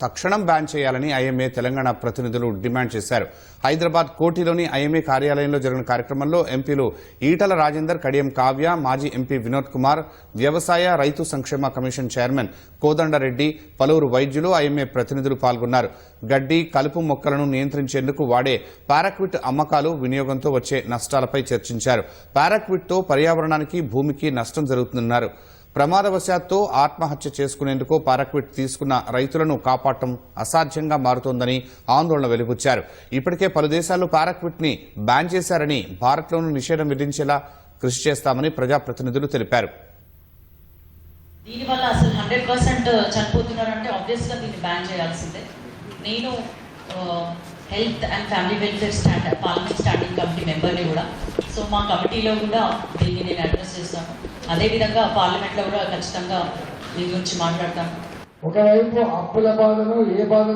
తక్షణం బ్యాన్ చేయాలని ఐఎంఏ తెలంగాణ ప్రతినిధులు డిమాండ్ చేశారు. హైదరాబాద్ కోటిలోని ఐఎంఏ కార్యాలయంలో జరిగిన కార్యక్రమంలో ఎంపీలు ఈటల రాజేందర్, కడియం కావ్య, మాజీ ఎంపీ వినోద్ కుమార్, వ్యవసాయ రైతు సంక్షేమ కమిషన్ చైర్మన్ కోదండరెడ్డి, పలువురు వైద్యులు, ఐఎంఏ ప్రతినిధులు పాల్గొన్నారు. గడ్డి, కలుపు మొక్కలను నియంత్రించేందుకు వాడే పారాక్విట్ అమ్మకాలు, వినియోగంతో వచ్చే నష్టాలపై చర్చించారు. పారాక్విట్తో పర్యావరణానికి, భూమికి నష్టం జరుగుతుందన్నారు. ప్రమాదవశాత్తు ఆత్మహత్య చేసుకునేందుకు పారాక్విట్ తీసుకున్న రైతులను కాపాడటం అసాధ్యంగా మారుతోందని ఆందోళన వెలిబుచ్చారు. ఇప్పటికే పలు దేశాల్లో పారాక్విట్ ని బ్యాన్ చేశారని, భారత్లోనూ నిషేధం విధించేలా కృషి చేస్తామని ప్రజాప్రతినిధులు తెలిపారు. దీనివల్ల అసలు 100% చనిపోతున్నారంటే ఆబ్వియస్గా దీన్ని బ్యాన్ చేయాల్సిందే. నేను health and family welfare parliament standing committee మెంబర్ని కూడా. సో మా కమిటీలో కూడా దీన్ని నేను అడ్రస్ చేస్తాను. అదేవిధంగా పార్లమెంట్లో కూడా ఖచ్చితంగా దీని గురించి మాట్లాడతాను. ఒకవైపు అప్పుల బాధను ఏ బాధ